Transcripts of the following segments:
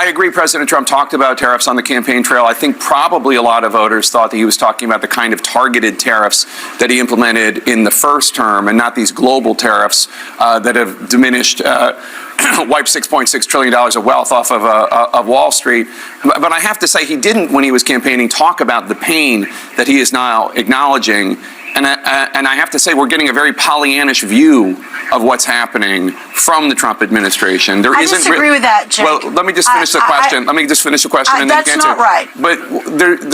I agree. President Trump talked about tariffs on the campaign trail. I think probably a lot of voters thought that he was talking about the kind of targeted tariffs that he implemented in the first term and not these global tariffs that have diminished, wiped $6.6 trillion of wealth off of Wall Street. But I have to say he didn't, when he was campaigning, talk about the pain that he is now acknowledging. And I have to say, we're getting a very Pollyannish view of what's happening from the Trump administration. I disagree with that, Jake. Well, let me just finish the question. Let me just finish the question, and then you can answer. That's not right. But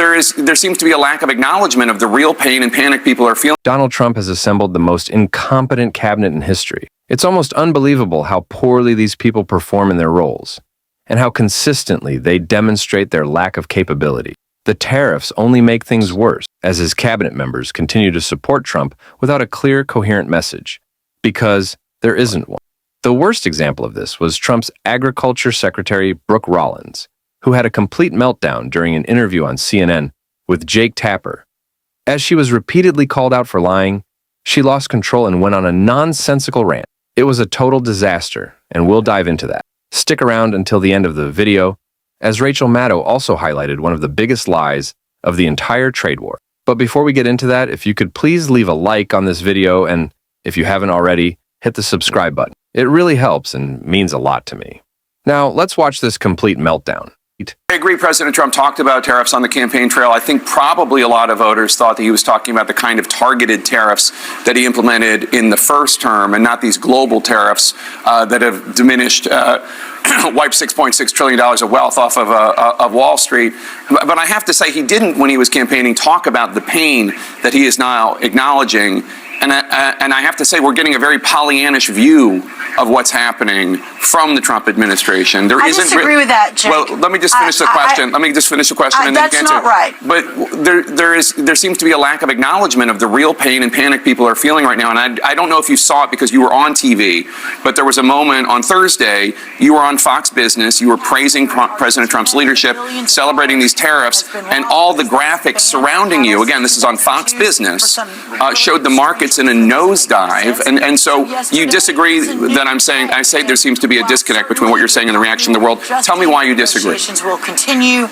there seems to be a lack of acknowledgement of the real pain and panic people are feeling. Donald Trump has assembled the most incompetent cabinet in history. It's almost unbelievable how poorly these people perform in their roles, and how consistently they demonstrate their lack of capability. The tariffs only make things worse, as his cabinet members continue to support Trump without a clear, coherent message, because there isn't one. The worst example of this was Trump's Agriculture Secretary Brooke Rollins, who had a complete meltdown during an interview on CNN with Jake Tapper. As she was repeatedly called out for lying, she lost control and went on a nonsensical rant. It was a total disaster, and we'll dive into that. Stick around until the end of the video, as Rachel Maddow also highlighted one of the biggest lies of the entire trade war. But before we get into that, if you could please leave a like on this video, and if you haven't already, hit the subscribe button. It really helps and means a lot to me. Now, let's watch this complete meltdown. I agree. President Trump talked about tariffs on the campaign trail. I think probably a lot of voters thought that he was talking about the kind of targeted tariffs that he implemented in the first term and not these global tariffs that have diminished, wiped $6.6 trillion of wealth off of Wall Street. But I have to say he didn't, when he was campaigning, talk about the pain that he is now acknowledging. And I have to say, we're getting a very Pollyannish view of what's happening from the Trump administration. I disagree with that, Jake. Well, let me just finish the question. Let me just finish the question, and then you can answer. That's not right. But there seems to be a lack of acknowledgement of the real pain and panic people are feeling right now. And I don't know if you saw it because you were on TV, but there was a moment on Thursday, you were on Fox Business, you were praising President Trump's leadership, celebrating these tariffs, and all the graphics surrounding you, again, this is on Fox Business, showed the markets in a nosedive, and so you disagree that I say there seems to be a disconnect between what you're saying and the reaction of the world. Tell me why you disagree. Will continue.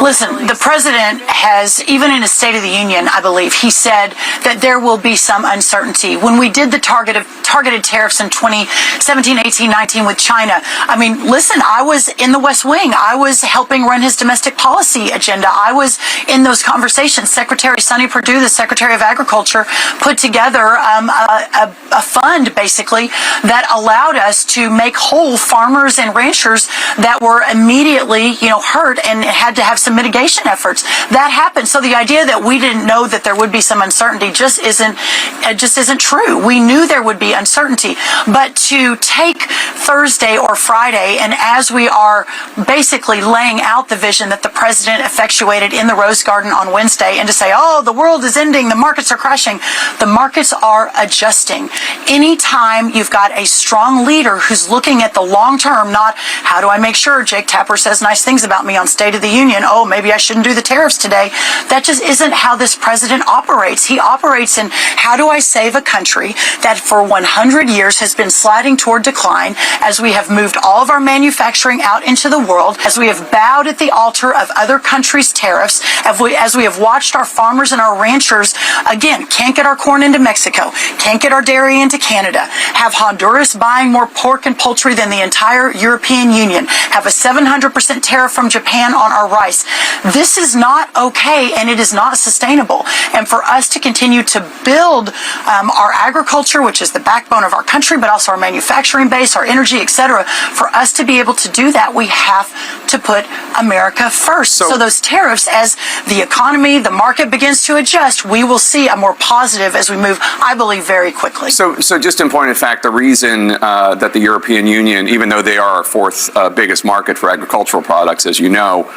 Listen, the president has, even in his State of the Union, I believe, he said that there will be some uncertainty. When we did the targeted tariffs in 2017, 18, 19 with China, I mean, listen, I was in the West Wing. I was helping run his domestic policy agenda. I was in those conversations. Secretary Sonny Perdue, the Secretary of Agriculture, put together a fund, basically, that allowed us to make whole farmers and ranchers that were immediately, hurt and had to have some mitigation efforts. That happened. So the idea that we didn't know that there would be some uncertainty just isn't true. We knew there would be uncertainty. But to take Thursday or Friday, and as we are basically laying out the vision that the president effectuated in the Rose Garden on Wednesday, and to say, oh, the world is ending, the markets are crashing, the markets are adjusting. Anytime you've got a strong leader who's looking at the long term, not how do I make sure Jake Tapper says nice things about me on State of the Union, oh, maybe I shouldn't do the tariffs today. That just isn't how this president operates. He operates in how do I save a country that for 100 years has been sliding toward decline, as we have moved all of our manufacturing out into the world, as we have bowed at the altar of other countries' tariffs, as we have watched our farmers and our ranchers, again, can't get our corn into Mexico, can't get our dairy into Canada, have Honduras buying more pork and poultry than the entire European Union, have a 700% tariff from Japan on our rice. This is not okay, and it is not sustainable. And for us to continue to build our agriculture, which is the backbone of our country, but also our manufacturing base, our energy, etc., for us to be able to do that, we have to put America first. So those tariffs, as the economy, the market begins to adjust, we will see a more positive as we move, I believe, very quickly. So just in point of fact, the reason that the European Union, even though they are our fourth biggest market for agricultural products, as you know,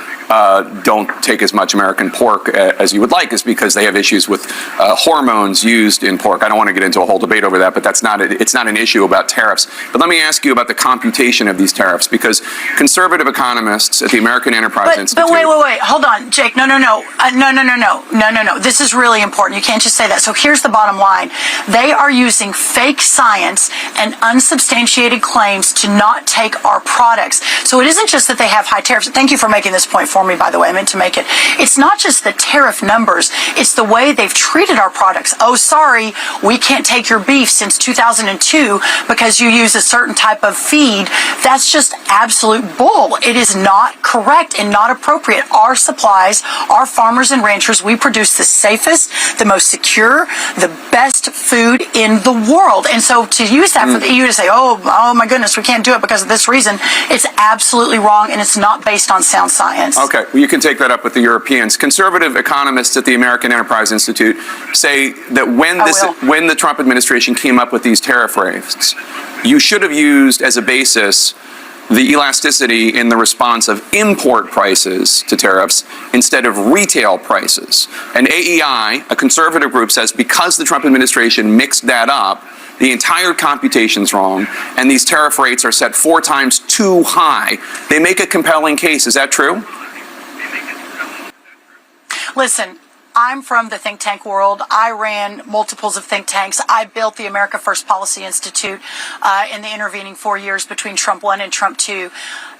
don't take as much American pork as you would like, is because they have issues with hormones used in pork. I don't want to get into a whole debate over that, but it's not an issue about tariffs. But let me ask you about the computation of these tariffs, because conservative economists at the American Enterprise Institute... But wait, hold on, Jake, no. This is really important. You can't just say that. So here's the bottom line. They are using fake science and unsubstantiated unsubstantiated claims to not take our products. So it isn't just that they have high tariffs. Thank you for making this point for me, by the way. I meant to make it. It's not just the tariff numbers. It's the way they've treated our products. Oh, sorry, we can't take your beef since 2002 because you use a certain type of feed. That's just absolute bull. It is not correct and not appropriate. Our supplies, our farmers and ranchers, we produce the safest, the most secure, the best food in the world. And so to use that for the EU to say, oh my goodness, we can't do it because of this reason, it's absolutely wrong and it's not based on sound science. Okay, well, you can take that up with the Europeans. Conservative economists at the American Enterprise Institute say that when the Trump administration came up with these tariff rates, you should have used as a basis the elasticity in the response of import prices to tariffs instead of retail prices. And AEI, a conservative group, says because the Trump administration mixed that up, the entire computation's wrong, and these tariff rates are set 4 times too high. They make a compelling case. Is that true? Listen, I'm from the think tank world. I ran multiples of think tanks. I built the America First Policy Institute in the intervening 4 years between Trump 1 and Trump 2.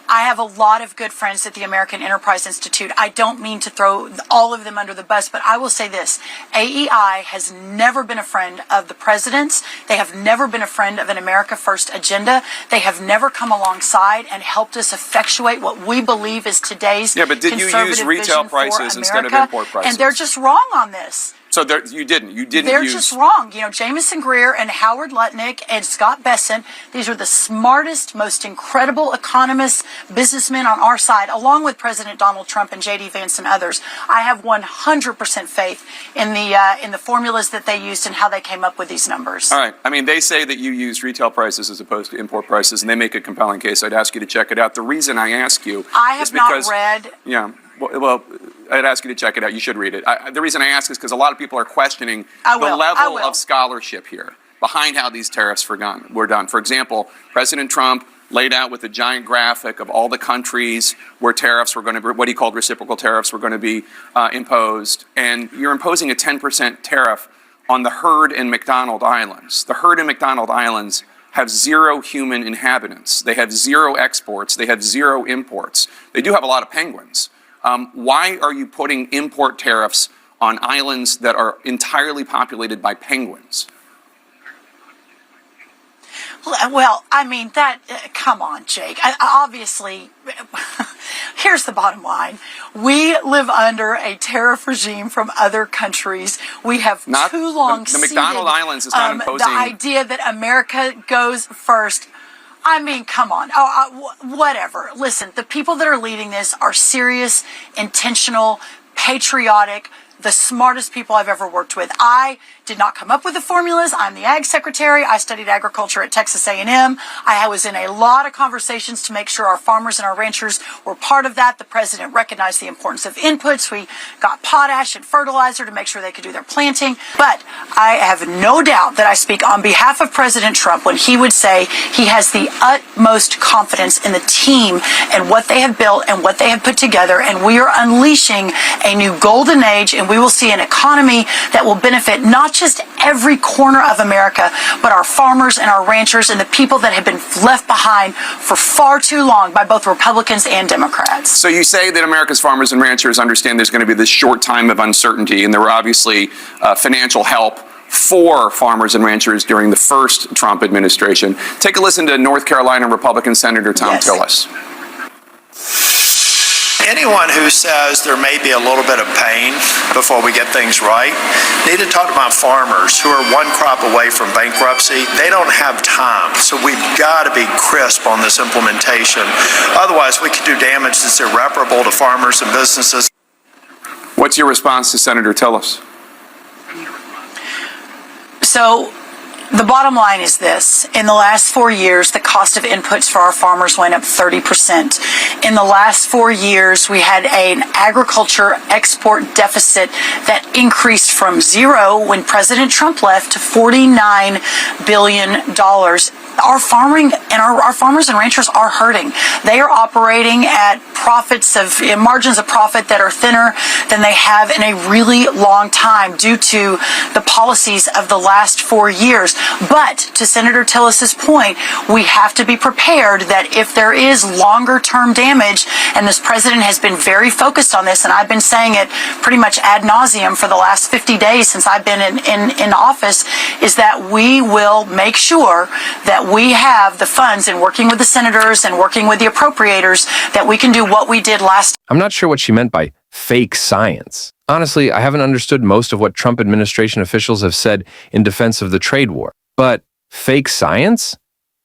I have a lot of good friends at the American Enterprise Institute. I don't mean to throw all of them under the bus, but I will say this. AEI has never been a friend of the president's. They have never been a friend of an America First agenda. They have never come alongside and helped us effectuate what we believe is today's conservative vision for America. But did you use retail prices instead of import prices? And they're just wrong on this. So you didn't They're just wrong. You know, Jameson Greer and Howard Lutnick and Scott Bessent, these are the smartest, most incredible economists, businessmen on our side, along with President Donald Trump and J.D. Vance and others. I have 100% faith in the formulas that they used and how they came up with these numbers. All right. I mean, they say that you use retail prices as opposed to import prices, and they make a compelling case. I'd ask you to check it out. The reason I ask you is because, not read. Yeah. Well, I'd ask you to check it out. You should read it. The reason I ask is because a lot of people are questioning the level of scholarship here behind how these tariffs were done. For example, President Trump laid out with a giant graphic of all the countries where tariffs were going to be, what he called reciprocal tariffs were going to be imposed. And you're imposing a 10% tariff on the herd in McDonald Islands. The herd in McDonald Islands have 0 human inhabitants. They have 0 exports. They have 0 imports. They do have a lot of penguins. Why are you putting import tariffs on islands that are entirely populated by penguins? Well, I mean, come on, Jake. Obviously, here's the bottom line. We live under a tariff regime from other countries. We have too long the McDonald Islands is not imposing the idea that America goes first. I mean, come on. Whatever. Listen, the people that are leading this are serious, intentional, patriotic, the smartest people I've ever worked with. I did not come up with the formulas. I'm the ag secretary. I studied agriculture at Texas A&M. I was in a lot of conversations to make sure our farmers and our ranchers were part of that. The president recognized the importance of inputs. We got potash and fertilizer to make sure they could do their planting. But I have no doubt that I speak on behalf of President Trump when he would say he has the utmost confidence in the team and what they have built and what they have put together. And we are unleashing a new golden age, and we will see an economy that will benefit not just every corner of America, but our farmers and our ranchers and the people that have been left behind for far too long by both Republicans and Democrats. So you say that America's farmers and ranchers understand there's going to be this short time of uncertainty, and there were obviously financial help for farmers and ranchers during the first Trump administration. Take a listen to North Carolina Republican Senator Tom Tillis. Anyone who says there may be a little bit of pain before we get things right need to talk about farmers who are one crop away from bankruptcy. They don't have time, so we've got to be crisp on this implementation. Otherwise, we could do damage that's irreparable to farmers and businesses. What's your response to Senator Tillis? So the bottom line is this. In the last 4 years, the cost of inputs for our farmers went up 30%. In the last 4 years, we had an agriculture export deficit that increased from 0 when President Trump left to $49 billion. Our farming and our farmers and ranchers are hurting. They are operating at margins of profit that are thinner than they have in a really long time due to the policies of the last 4 years. But to Senator Tillis's point, we have to be prepared that if there is longer term damage, and this president has been very focused on this, and I've been saying it pretty much ad nauseum for the last 50 days since I've been in office, is that we will make sure that we have the funds, in working with the senators and working with the appropriators, that we can do what we did last. I'm not sure what she meant by fake science. Honestly, I haven't understood most of what Trump administration officials have said in defense of the trade war. But fake science?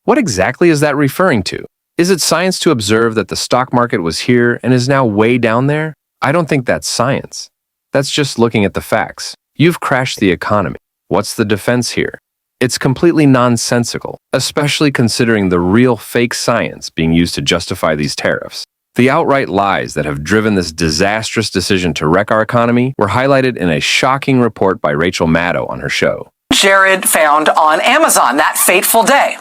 What exactly is that referring to? Is it science to observe that the stock market was here and is now way down there? I don't think that's science. That's just looking at the facts. You've crashed the economy. What's the defense here? It's completely nonsensical, especially considering the real fake science being used to justify these tariffs. The outright lies that have driven this disastrous decision to wreck our economy were highlighted in a shocking report by Rachel Maddow on her show. Jared found on Amazon that fateful day.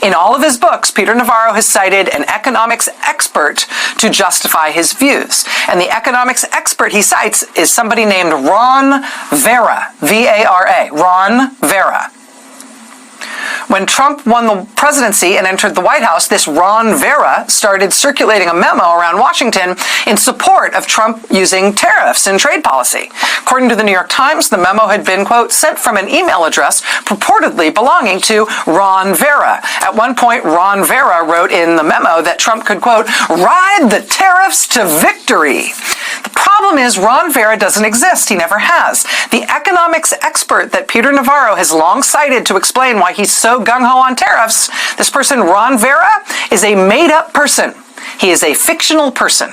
In all of his books, Peter Navarro has cited an economics expert to justify his views. And the economics expert he cites is somebody named Ron Vera, V-A-R-A, Ron Vera. When Trump won the presidency and entered the White House, this Ron Vera started circulating a memo around Washington in support of Trump using tariffs in trade policy. According to the New York Times, the memo had been, quote, sent from an email address purportedly belonging to Ron Vera. At one point, Ron Vera wrote in the memo that Trump could, quote, ride the tariffs to victory. The problem is Ron Vera doesn't exist. He never has. The economics expert that Peter Navarro has long cited to explain why he's so gung-ho on tariffs, this person, Ron Vera, is a made-up person. He is a fictional person.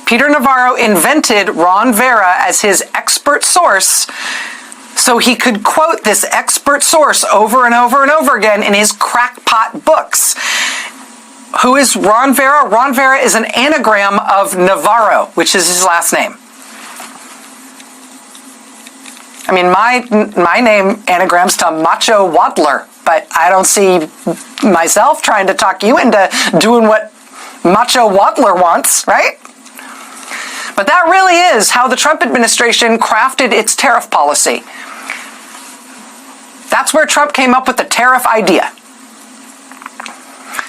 Peter Navarro invented Ron Vera as his expert source so he could quote this expert source over and over and over again in his crackpot books. Who is Ron Vera? Ron Vera is an anagram of Navarro, which is his last name. I mean, my name anagrams to Macho Waddler, but I don't see myself trying to talk you into doing what Macho Waddler wants, right? But that really is how the Trump administration crafted its tariff policy. That's where Trump came up with the tariff idea.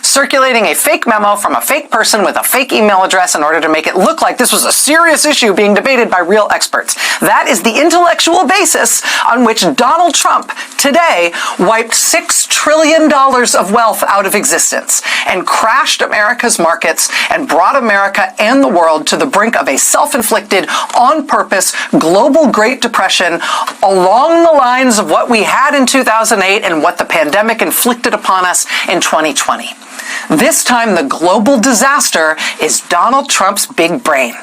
Circulating a fake memo from a fake person with a fake email address in order to make it look like this was a serious issue being debated by real experts. That is the intellectual basis on which Donald Trump today wiped $6 trillion of wealth out of existence and crashed America's markets and brought America and the world to the brink of a self-inflicted, on-purpose, global Great Depression along the lines of what we had in 2008 and what the pandemic inflicted upon us in 2020. This time, the global disaster is Donald Trump's big brain.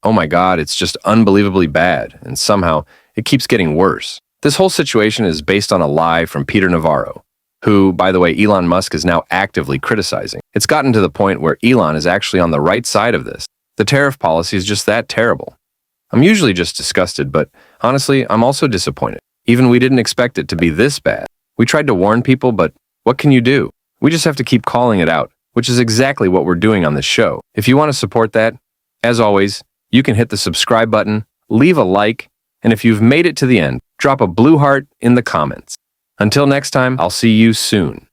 Oh my God, it's just unbelievably bad, and somehow it keeps getting worse. This whole situation is based on a lie from Peter Navarro, who, by the way, Elon Musk is now actively criticizing. It's gotten to the point where Elon is actually on the right side of this. The tariff policy is just that terrible. I'm usually just disgusted, but honestly, I'm also disappointed. Even we didn't expect it to be this bad. We tried to warn people, but what can you do? We just have to keep calling it out, which is exactly what we're doing on this show. If you want to support that, as always, you can hit the subscribe button, leave a like, and if you've made it to the end, drop a blue heart in the comments. Until next time, I'll see you soon.